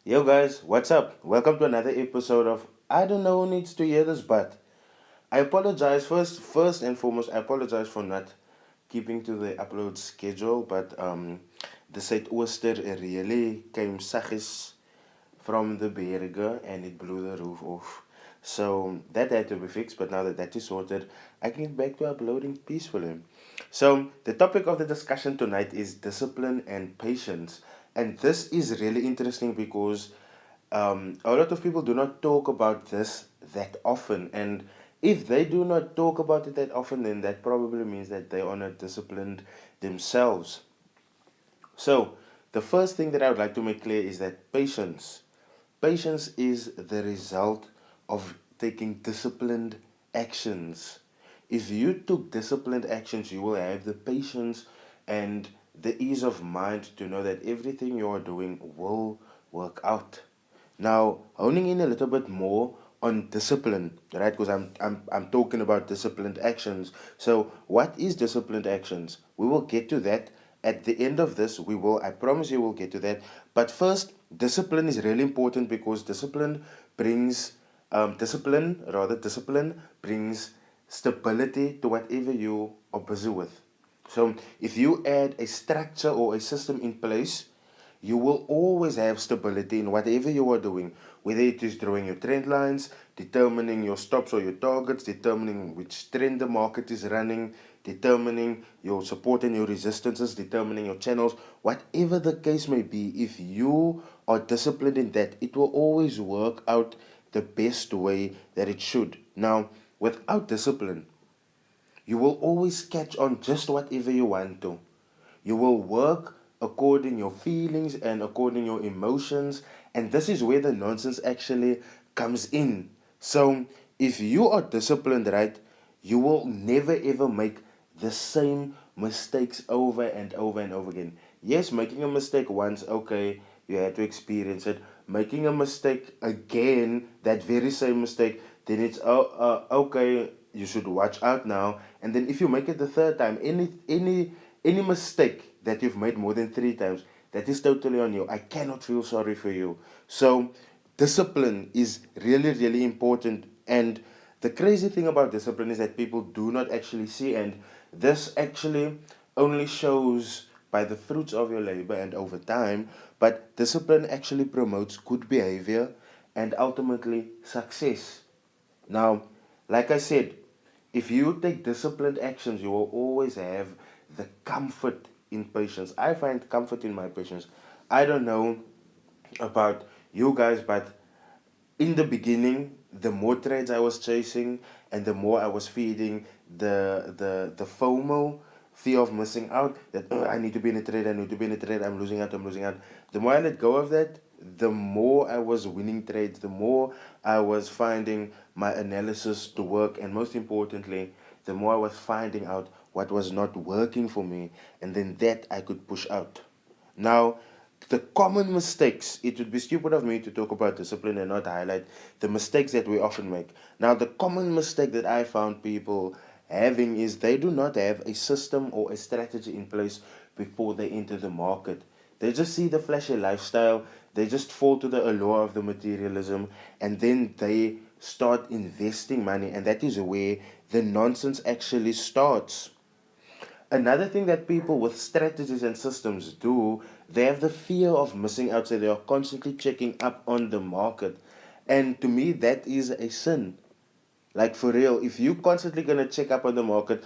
Yo guys, what's up? Welcome to another episode of I don't know who needs to hear this, but I apologize first and foremost. I apologize for not keeping to the upload schedule, but the Zuidooster really came saggies from the berge and it blew the roof off. So that had to be fixed, but now that that is sorted, I can get back to uploading peacefully. So the topic of the discussion tonight is discipline and patience. And this is really interesting because a lot of people do not talk about this that often. And if they do not talk about it that often, then that probably means that they are not disciplined themselves. So, the first thing that I would like to make clear is that patience is the result of taking disciplined actions. If you took disciplined actions, you will have the patience and the ease of mind to know that everything you are doing will work out. Now, honing in a little bit more on discipline, right? Because I'm talking about disciplined actions. So, what is disciplined actions? We will get to that at the end of this. I promise you, we'll get to that. But first, discipline is really important because discipline brings stability to whatever you are busy with. So, if you add a structure or a system in place, you will always have stability in whatever you are doing, whether it is drawing your trend lines, determining your stops or your targets, determining which trend the market is running, determining your support and your resistances, determining your channels, whatever the case may be. If you are disciplined in that, it will always work out the best way that it should. Now, without discipline, you will always catch on just whatever you want to. You will work according your feelings and according your emotions, and this is where the nonsense actually comes in. So if you are disciplined, right, you will never ever make the same mistakes over and over and over again. Yes, making a mistake once, okay, you had to experience it. Making a mistake again, that very same mistake, then it's okay, you should watch out now. And then if you make it the third time, any mistake that you've made more than three times, that is totally on you. I cannot feel sorry for you. So discipline is really, really important. And the crazy thing about discipline is that people do not actually see, and this actually only shows by the fruits of your labor and over time. But discipline actually promotes good behavior and ultimately success. Now, like I said, if you take disciplined actions, you will always have the comfort in patience. I find comfort in my patience. I don't know about you guys, but in the beginning, the more trades I was chasing and the more I was feeding the FOMO, fear of missing out, that I need to be in a trade, I need to be in a trade, I'm losing out, I'm losing out. The more I let go of that, the more I was winning trades, the more I was finding my analysis to work, and most importantly, the more I was finding out what was not working for me, and then that I could push out. Now, the common mistakes, it would be stupid of me to talk about discipline and not highlight the mistakes that we often make. Now, the common mistake that I found people having is they do not have a system or a strategy in place before they enter the market. They just see the flashy lifestyle, they just fall to the allure of the materialism, and then they start investing money, and that is where the nonsense actually starts. Another thing that people with strategies and systems do, they have the fear of missing out, so they are constantly checking up on the market. And to me, that is a sin. Like for real, if you constantly gonna check up on the market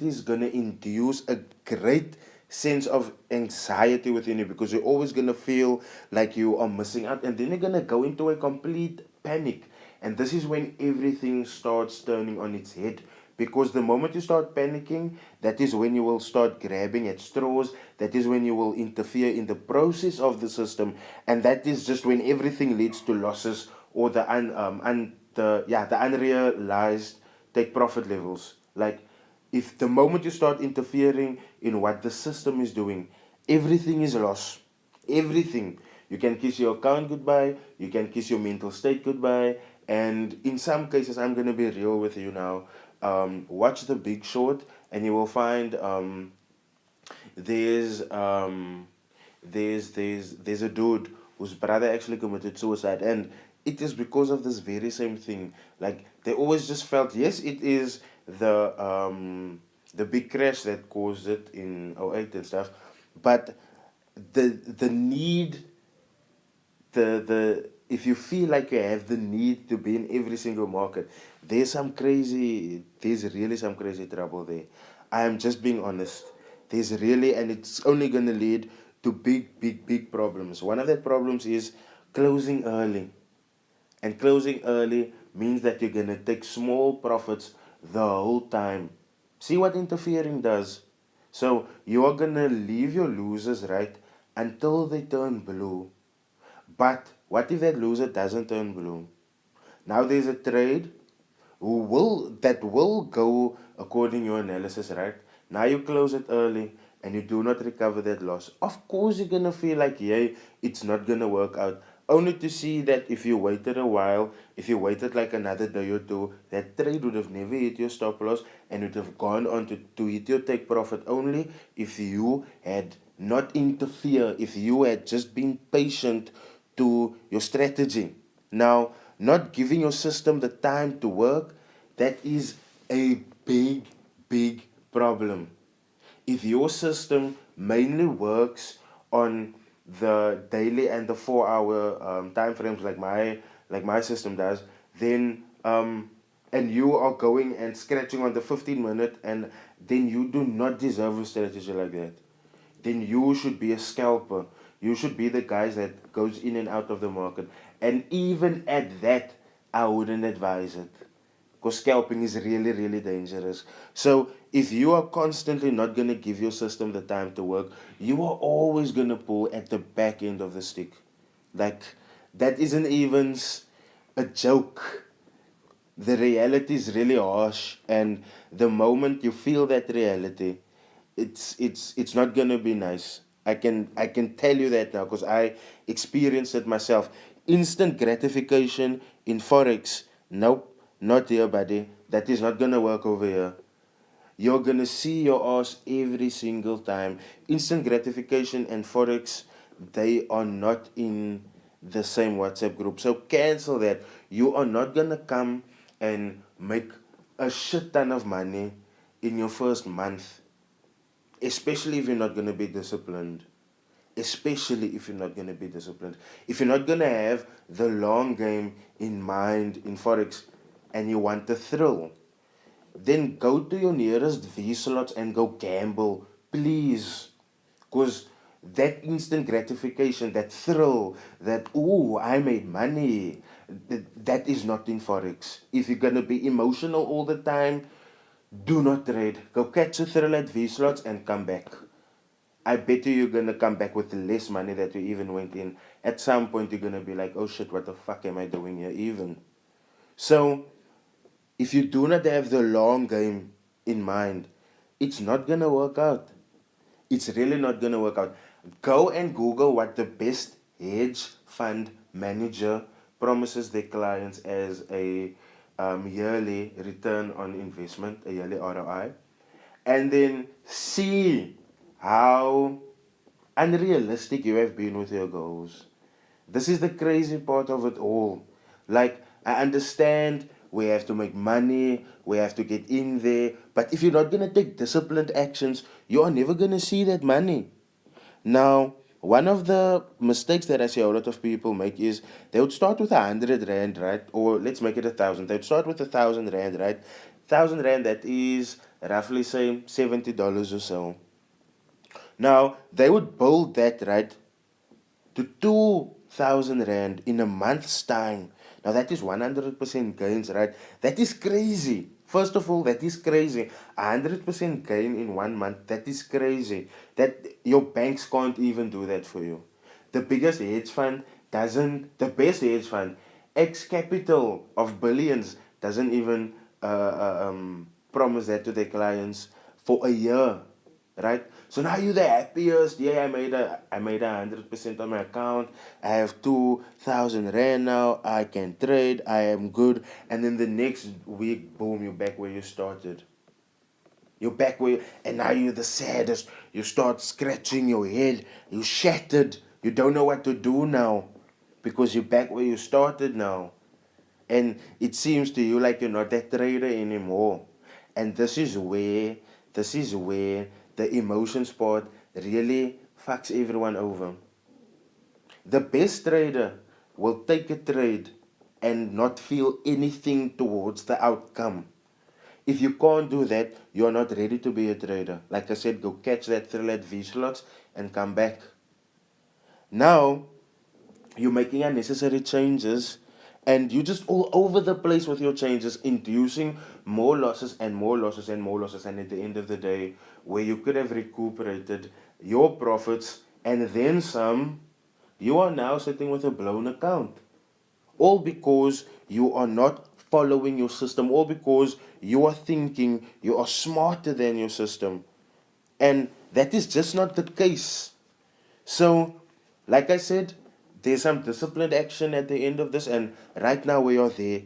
is gonna induce a great sense of anxiety within you because you're always gonna feel like you are missing out, and then you're gonna go into a complete panic. And this is when everything starts turning on its head. Because the moment you start panicking, that is when you will start grabbing at straws. That is when you will interfere in the process of the system, and that is just when everything leads to losses or the unrealized take profit levels. Like if the moment you start interfering in what the system is doing, everything is lost. Everything. You can kiss your account goodbye, you can kiss your mental state goodbye, and in some cases, I'm gonna be real with you now. Watch The Big Short, and you will find there's there's a dude whose brother actually committed suicide, and it is because of this very same thing. Like they always just felt, yes, it is the big crash that caused it in '08 and stuff, but the need, the if you feel like you have the need to be in every single market, there's really some crazy trouble there. I am just being honest. There's really, and it's only gonna lead to big problems. One of the problems is closing early. And closing early means that you're gonna take small profits the whole time. See what interfering does? So you are gonna leave your losers, right, until they turn blue. But what if that loser doesn't turn blue? Now there's a trade that will go according to your analysis, right? Now you close it early and you do not recover that loss. Of course you're gonna feel like, yay, it's not gonna work out. Only to see that if you waited a while, if you waited like another day or two, that trade would have never hit your stop loss and would have gone on to hit your take profit only if you had not interfere, if you had just been patient to your strategy. Now, not giving your system the time to work, that is a big problem. If your system mainly works on the daily and the 4 hour time frames like my system does, then and you are going and scratching on the 15 minute, and then you do not deserve a strategy like that. Then you should be a scalper. You should be the guys that goes in and out of the market. And even at that, I wouldn't advise it. Because scalping is really dangerous. So if you are constantly not going to give your system the time to work, you are always going to pull at the back end of the stick. Like, that isn't even a joke. The reality is really harsh, and the moment you feel that reality, it's not gonna be nice. I can tell you that now because I experienced it myself. Instant gratification in forex, nope, not here, buddy. That is not gonna work over here. You're gonna see your ass every single time. Instant gratification and forex, they are not in the same WhatsApp group. So cancel that. You are not gonna come and make a shit ton of money in your first month, especially if you're not gonna be disciplined. Especially if you're not gonna be disciplined. If you're not gonna have the long game in mind in forex, and you want the thrill, then go to your nearest V slots and go gamble, please. Because that instant gratification, that thrill, that, ooh, I made money, that is not in Forex. If you're going to be emotional all the time, do not trade. Go catch a thrill at V slots and come back. I bet you're going to come back with less money that you even went in. At some point, you're going to be like, oh shit, what the fuck am I doing here even? So, if you do not have the long game in mind, it's not gonna work out. It's really not gonna work out. Go and Google what the best hedge fund manager promises their clients as a yearly return on investment, a yearly ROI, and then see how unrealistic you have been with your goals. This is the crazy part of it all. Like, I understand we have to make money, we have to get in there, but if you're not going to take disciplined actions, you are never going to see that money. Now, one of the mistakes that I see a lot of people make is they would start with 100 rand, right? Or let's make it 1,000. They'd start with 1,000 rand, right? 1,000 rand, that is roughly say $70 or so. Now, they would build that, right, to 2,000 rand in a month's time. Now that is 100% gains, right? That is crazy. First of all, that is crazy. 100% gain in 1 month, that is crazy. That your banks can't even do that for you. The biggest hedge fund doesn't, the best hedge fund, X capital of billions, doesn't even promise that to their clients for a year, right? So now you're the happiest. Yeah, I made 100% on my account. I have 2,000 rand now. I can trade. I am good. And then the next week, boom, you're back where you started. You're back where and now you're the saddest. You start scratching your head. You shattered. You don't know what to do now. because you're back where you started now. And it seems to you like you're not that trader anymore. And this is where the emotions part really fucks everyone over. The best trader will take a trade and not feel anything towards the outcome. If you can't do that, you're not ready to be a trader. Like I said, go catch that thrill at V slots and come back. Now, you're making unnecessary changes and you're just all over the place with your changes, inducing more losses and more losses and more losses. And at the end of the day, where you could have recuperated your profits and then some, you are now sitting with a blown account. All because you are not following your system, all because you are thinking you are smarter than your system. And that is just not the case. So, like I said, there's some disciplined action at the end of this, and right now we are there.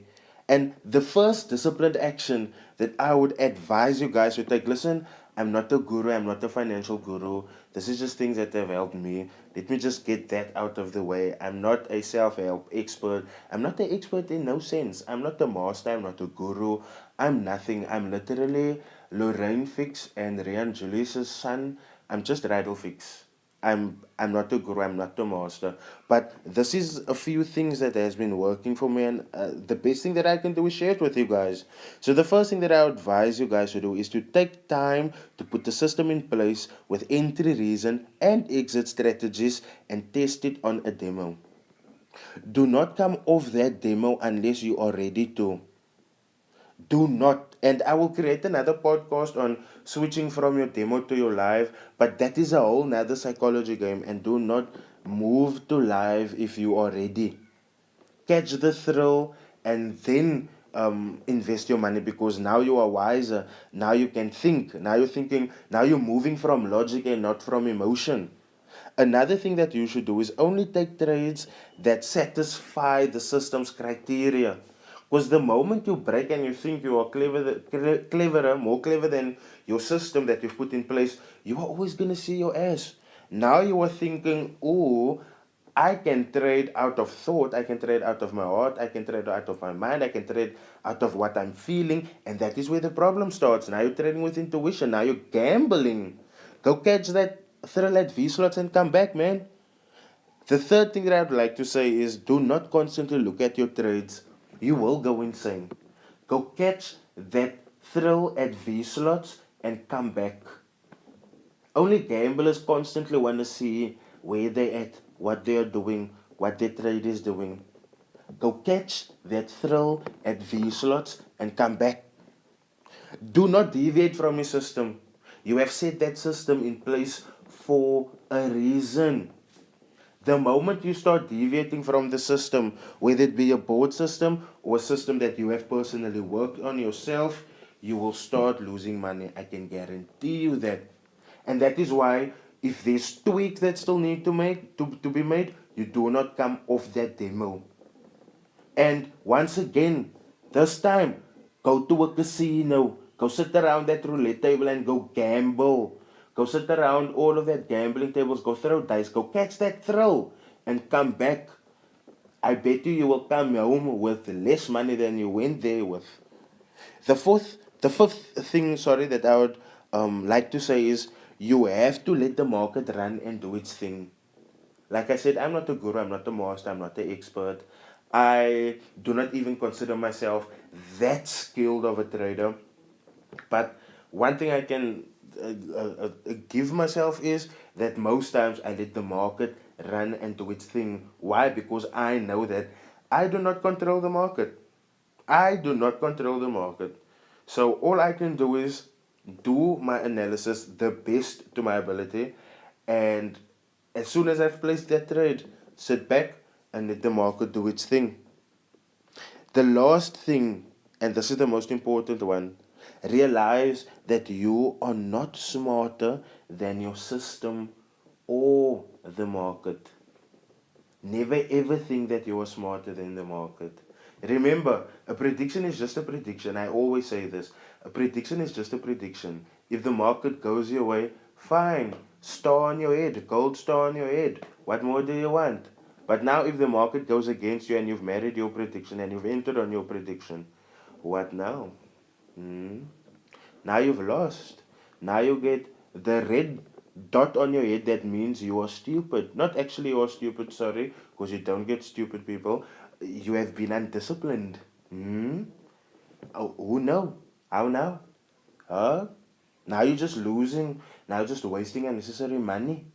And the first disciplined action that I would advise you guys to take, listen, I'm not a guru, I'm not a financial guru. This is just things that have helped me. Let me just get that out of the way. I'm not a self help expert. I'm not an expert in no sense. I'm not a master, I'm not a guru. I'm nothing. I'm literally Lorraine Fix and Rian Julius's son. I'm just Rydal Fix. I'm not a guru, I'm not a master, but this is a few things that has been working for me, and the best thing that I can do is share it with you guys. So the first thing that I advise you guys to do is to take time to put the system in place with entry reason and exit strategies and test it on a demo. Do not come off that demo unless you are ready to. Do not, and I will create another podcast on switching from your demo to your live, but that is a whole nother psychology game. And do not move to live if you are ready. Catch the thrill and then invest your money, because now you are wiser. Now you can think. Now you're thinking. Now you're moving from logic and not from emotion. Another thing that you should do is only take trades that satisfy the system's criteria. Because the moment you break and you think you are cleverer, more clever than your system that you've put in place, you are always going to see your ass. Now you are thinking, oh, I can trade out of thought, I can trade out of my heart, I can trade out of my mind, I can trade out of what I'm feeling, and that is where the problem starts. Now you're trading with intuition, now you're gambling. Go catch that thrill at V slots and come back, man. The third thing that I would like to say is do not constantly look at your trades. You will go insane. Go catch that thrill at V slots and come back. Only gamblers constantly want to see where they're at, what they're doing, what their trade is doing. Go catch that thrill at V slots and come back. Do not deviate from your system. You have set that system in place for a reason. The moment you start deviating from the system, whether it be a board system or a system that you have personally worked on yourself, you will start losing money. I can guarantee you that. And that is why if there's tweaks that still need to be made, you do not come off that demo. And once again, this time, go to a casino. Go sit around that roulette table and go gamble. Go sit around all of that gambling tables. Go throw dice. Go catch that thrill. And come back. I bet you will come home with less money than you went there with. The fifth thing, sorry, that I would like to say is you have to let the market run and do its thing. Like I said, I'm not a guru, I'm not a master, I'm not an expert. I do not even consider myself that skilled of a trader. But one thing I can give myself is that most times I let the market run and do its thing. Why? Because I know that I do not control the market. I do not control the market. So all I can do is do my analysis the best to my ability, and as soon as I've placed that trade, sit back and let the market do its thing. The last thing, and this is the most important one, realize that you are not smarter than your system or the market. Never ever think that you are smarter than the market. Remember, a prediction is just a prediction. I always say this. A prediction is just a prediction. If the market goes your way, fine. Star on your head, gold star on your head. What more do you want? But now if the market goes against you and you've married your prediction and you've entered on your prediction, what now? Hmm? Now you've lost. Now you get the red dot on your head that means you are stupid. Not actually you are stupid, sorry, because you don't get stupid people. You have been undisciplined. Hmm? Oh, who know? How now? Huh? Now you're just losing. Now you're just wasting unnecessary money.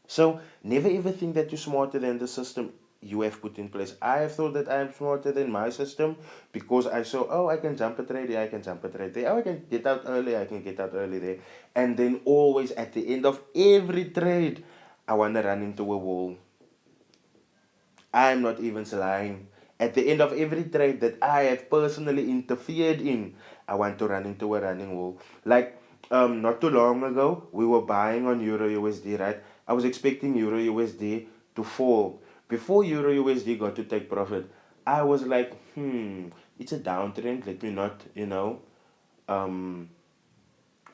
So never ever think that you're smarter than the system you have put in place. I have thought that I'm smarter than my system because I saw, oh, I can jump a trade here, I can jump a trade there. Oh, I can get out early, I can get out early there. And then always at the end of every trade, I want to run into a wall. I'm not even lying. At the end of every trade that I have personally interfered in, I want to run into a running wall. Like not too long ago, we were buying on Euro USD, right? I was expecting Euro USD to fall. Before Euro USD got to take profit, I was like, it's a downtrend. Um,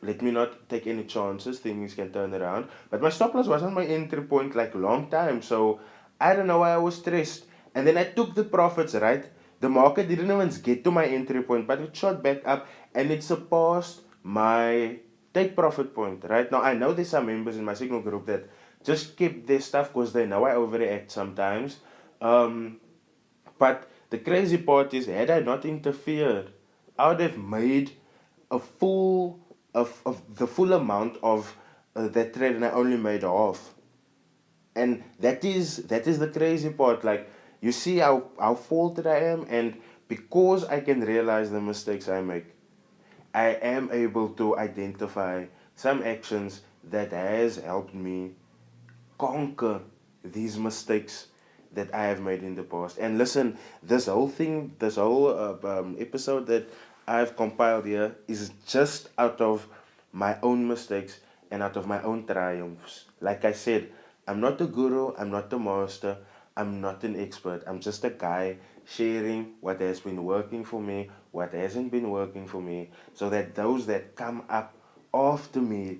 let me not take any chances. Things can turn around. But my stop loss wasn't my entry point like long time. So I don't know why I was stressed. And then I took the profits, right? The market didn't even get to my entry point, but it shot back up and it surpassed my take profit point, right? Now I know there's some members in my signal group that just keep their stuff because they know I overreact sometimes. Um, but the crazy part is, had I not interfered, I would have made a full of the full amount of that trade, and I only made half. And that is the crazy part. Like you see how faulted I am, and because I can realize the mistakes I make, I am able to identify some actions that has helped me conquer these mistakes that I have made in the past. And listen, this whole thing, this whole episode that I've compiled here is just out of my own mistakes and out of my own triumphs. Like I said, I'm not a guru, I'm not a master, I'm not an expert. I'm just a guy sharing what has been working for me, what hasn't been working for me, so that those that come up after me,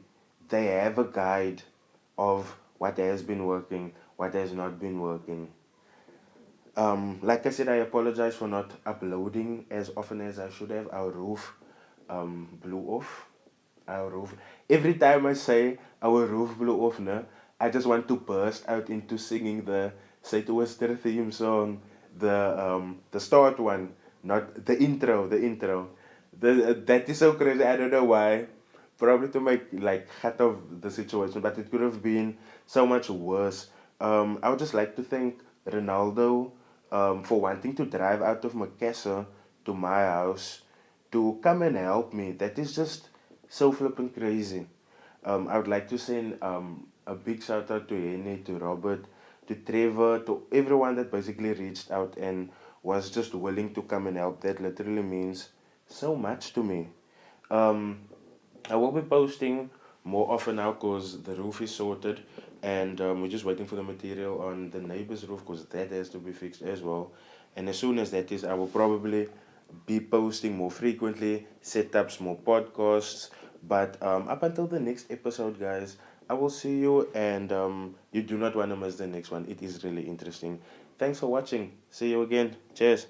they have a guide of what has been working, what has not been working. Like I said, I apologize for not uploading as often as I should have. Our roof blew off. Our roof. Every time I say our roof blew off, no, I just want to burst out into singing the Say to Wester theme song, the start one, not the intro, the intro. That is so crazy. I don't know why. Probably to make like cut of the situation, but it could have been so much worse. I would just like to thank Ronaldo for wanting to drive out of Makassar to my house to come and help me. That is just so flipping crazy. I would like to send a big shout out to Henny, to Robert, to Trevor, to everyone that basically reached out and was just willing to come and help. That literally means so much to me. Um, I will be posting more often now because the roof is sorted and we're just waiting for the material on the neighbor's roof because that has to be fixed as well. And as soon as that is, I will probably be posting more frequently, set up more podcasts. But up until the next episode, guys, I will see you and you do not want to miss the next one. It is really interesting. Thanks for watching. See you again. Cheers.